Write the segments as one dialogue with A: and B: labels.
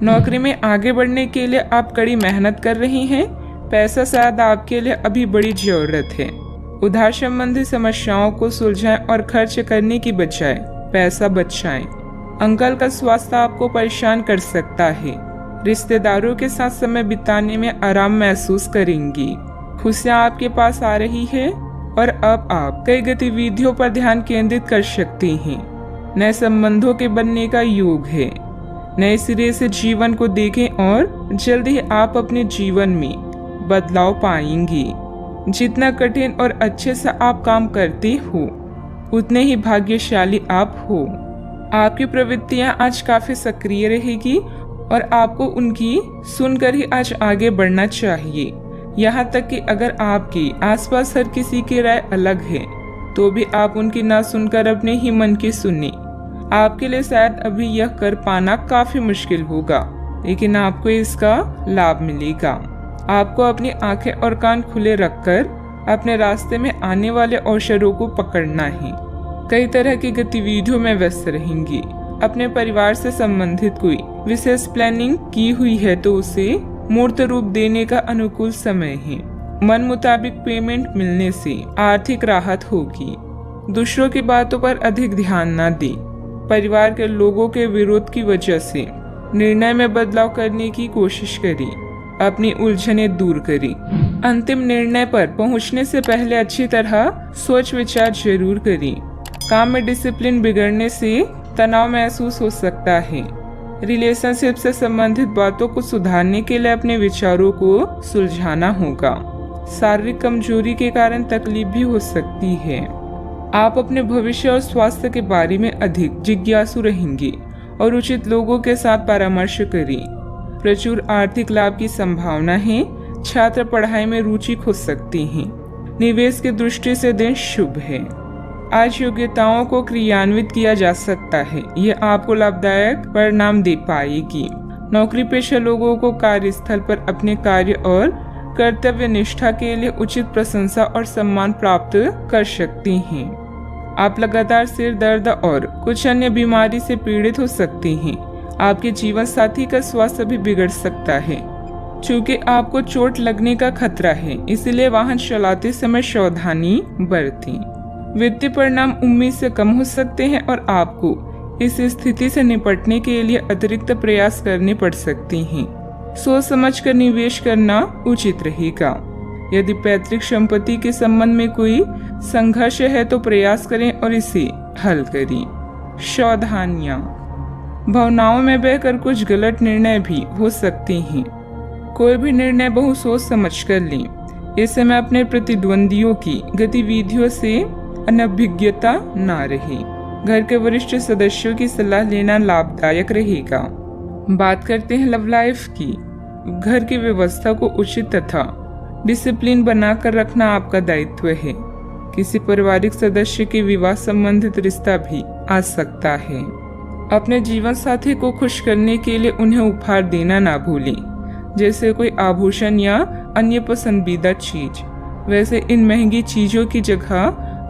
A: नौकरी में आगे बढ़ने के लिए आप कड़ी मेहनत कर रही हैं। पैसा शायद आपके लिए अभी बड़ी जरूरत है। उधार संबंधी समस्याओं को सुलझाएं और खर्च करने की बजाय पैसा बचाएं। अंकल का स्वास्थ्य आपको परेशान कर सकता है। रिश्तेदारों के साथ समय बिताने में आराम महसूस करेंगी। खुशियाँ आपके पास आ रही है और अब आप कई गतिविधियों पर ध्यान केंद्रित कर सकती हैं। नए संबंधों के बनने का योग है। नए सिरे से जीवन को देखें और जल्द ही आप अपने जीवन में बदलाव पाएंगी। जितना कठिन और अच्छे से आप काम करते हो उतने ही भाग्यशाली आप हो। आपकी प्रवृत्तियां आज काफी सक्रिय रहेगी और आपको उनकी सुनकर ही आज आगे बढ़ना चाहिए। यहाँ तक कि अगर आपके आसपास हर किसी की राय अलग है तो भी आप उनकी ना सुनकर अपने ही मन की सुने। आपके लिए शायद अभी यह कर पाना काफी मुश्किल होगा, लेकिन आपको इसका लाभ मिलेगा। आपको अपनी आंखें और कान खुले रखकर अपने रास्ते में आने वाले अवसरों को पकड़ना है। कई तरह की गतिविधियों में व्यस्त रहेंगी। अपने परिवार से संबंधित कोई विशेष प्लानिंग की हुई है तो उसे मूर्त रूप देने का अनुकूल समय है। मन मुताबिक पेमेंट मिलने से आर्थिक राहत होगी। दूसरों की बातों पर अधिक ध्यान न दें। परिवार के लोगों के विरोध की वजह से निर्णय में बदलाव करने की कोशिश करें। अपनी उलझनें दूर करें। अंतिम निर्णय पर पहुंचने से पहले अच्छी तरह सोच विचार जरूर करें। काम में डिसिप्लिन बिगड़ने से तनाव महसूस हो सकता है। रिलेशनशिप से संबंधित बातों को सुधारने के लिए अपने विचारों को सुलझाना होगा। शारीरिक कमजोरी के कारण तकलीफ भी हो सकती है। आप अपने भविष्य और स्वास्थ्य के बारे में अधिक जिज्ञासु रहेंगे और उचित लोगों के साथ परामर्श करें। प्रचुर आर्थिक लाभ की संभावना है। छात्र पढ़ाई में रुचि खो सकती हैं। निवेश की दृष्टि से दिन शुभ है। आज योग्यताओं को क्रियान्वित किया जा सकता है। यह आपको लाभदायक परिणाम दे पाएगी। नौकरी पेशा लोगों को कार्यस्थल पर अपने कार्य और कर्तव्य निष्ठा के लिए उचित प्रशंसा और सम्मान प्राप्त कर सकती हैं। आप लगातार सिर दर्द और कुछ अन्य बीमारी से पीड़ित हो सकती हैं। आपके जीवन साथी का स्वास्थ्य भी बिगड़ सकता है। चूँकि आपको चोट लगने का खतरा है, इसलिए वाहन चलाते समय सावधानी बरतें। वित्तीय परिणाम उम्मीद से कम हो सकते हैं और आपको इस स्थिति से निपटने के लिए अतिरिक्त प्रयास करने पड़ सकते हैं। सोच समझकर निवेश करना उचित रहेगा। यदि पैतृक संपत्ति के संबंध में कोई संघर्ष है तो प्रयास करें और इसे हल करें। सावधानियां। भावनाओं में बहकर कुछ गलत निर्णय भी हो सकते हैं। कोई भी निर्णय बहुत सोच समझ कर लें। इस समय अपने प्रतिद्वंदियों की गतिविधियों से अनभिज्ञता न रहे। घर के वरिष्ठ सदस्यों की सलाह लेना लाभदायक रहेगा। बात करते हैं लव लाइफ की। घर की व्यवस्था को उचित तथा डिसिप्लिन बनाकर रखना आपका दायित्व है। किसी पारिवारिक सदस्य के विवाह संबंधित रिश्ता भी आ सकता है। अपने जीवन साथी को खुश करने के लिए उन्हें उपहार देना ना भूलें, जैसे कोई आभूषण या अन्य पसंदीदा चीज। वैसे इन महंगी चीजों की जगह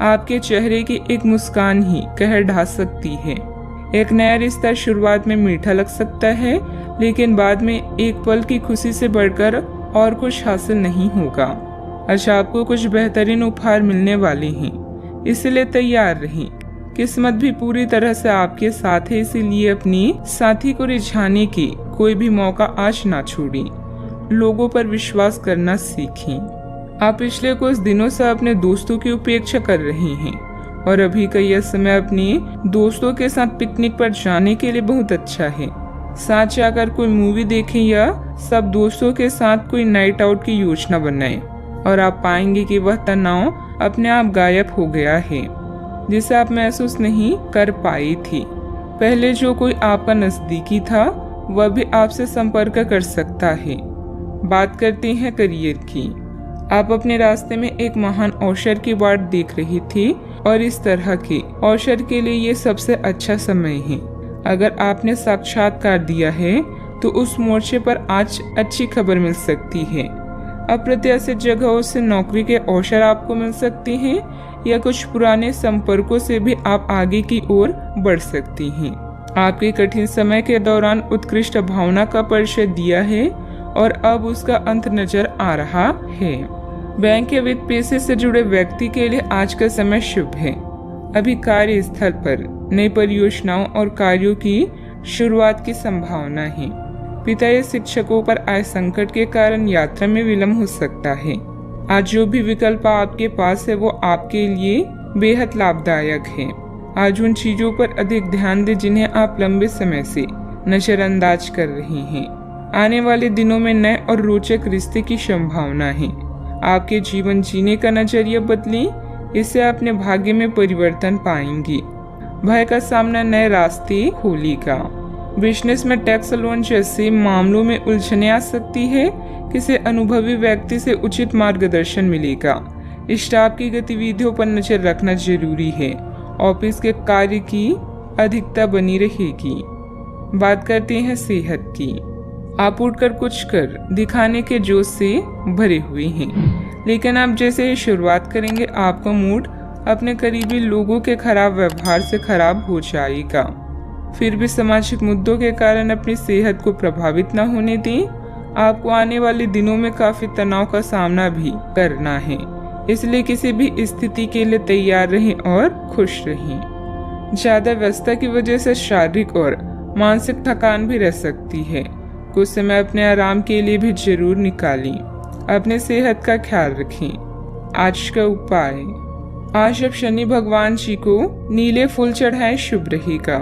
A: आपके चेहरे की एक मुस्कान ही कहर ढा सकती है। एक नया रिश्ता शुरुआत में मीठा लग सकता है, लेकिन बाद में एक पल की खुशी से बढ़कर और कुछ हासिल नहीं होगा। आज आपको कुछ बेहतरीन उपहार मिलने वाले हैं, इसलिए तैयार रहें। किस्मत भी पूरी तरह से आपके साथ है, इसीलिए अपनी साथी को रिझाने की कोई भी मौका आज ना छोड़ें। लोगों पर विश्वास करना सीखें। आप पिछले कुछ दिनों से अपने दोस्तों की उपेक्षा कर रहे हैं और अभी का यह समय अपने दोस्तों के साथ पिकनिक पर जाने के लिए बहुत अच्छा है। साथ जाकर कोई मूवी देखें या सब दोस्तों के साथ कोई नाइट आउट की योजना बनाएं और आप पाएंगे कि वह तनाव अपने आप गायब हो गया है, जिसे आप महसूस नहीं कर पाई थी। पहले जो कोई आपका नजदीकी था वह भी आपसे संपर्क कर सकता है। बात करते हैं करियर की। आप अपने रास्ते में एक महान अवसर की बाट देख रही थी और इस तरह के अवसर के लिए ये सबसे अच्छा समय है। अगर आपने साक्षात्कार दिया है तो उस मोर्चे पर आज अच्छी खबर मिल सकती है। अप्रत्याशित जगहों से नौकरी के अवसर आपको मिल सकते हैं या कुछ पुराने संपर्कों से भी आप आगे की ओर बढ़ सकती हैं। आपके कठिन समय के दौरान उत्कृष्ट भावना का परिचय दिया है और अब उसका अंत नजर आ रहा है। बैंक या वित्त पेशे से जुड़े व्यक्ति के लिए आज का समय शुभ है। अभी कार्यस्थल पर नई परियोजनाओं और कार्यों की शुरुआत की संभावना है। पिता या शिक्षकों पर आए संकट के कारण यात्रा में विलंब हो सकता है। आज जो भी विकल्प आपके पास है वो आपके लिए बेहद लाभदायक है। आज उन चीजों पर अधिक ध्यान दें जिन्हें आप लंबे समय से नजरअंदाज कर रही हैं। आने वाले दिनों में नए और रोचक रिश्ते की संभावना है। आपके जीवन जीने का नजरिया बदलें, इससे अपने भाग्य में परिवर्तन पाएंगी। भय का सामना नए रास्ते खोलेगा। बिजनेस में टैक्स लोन जैसे मामलों में उलझने आ सकती है। किसी अनुभवी व्यक्ति से उचित मार्गदर्शन मिलेगा। स्टाफ की गतिविधियों पर नजर रखना जरूरी है। ऑफिस के कार्य की अधिकता बनी रहेगी। बात करते हैं सेहत की। आप उठकर कुछ कर दिखाने के जोश से भरे हुए हैं, लेकिन आप जैसे ही शुरुआत करेंगे आपका मूड अपने करीबी लोगों के खराब व्यवहार से खराब हो जाएगा। फिर भी सामाजिक मुद्दों के कारण अपनी सेहत को प्रभावित न होने दें। आपको आने वाले दिनों में काफी तनाव का सामना भी करना है, इसलिए किसी भी स्थिति के लिए तैयार रहें और खुश रहें। ज्यादा व्यस्तता की वजह से शारीरिक और मानसिक थकान भी रह सकती है। कुछ समय अपने आराम के लिए भी जरूर निकालें। अपने सेहत का ख्याल रखें। आज का उपाय, आज आप शनि भगवान जी को नीले फूल चढ़ाएं, शुभ रहेगा।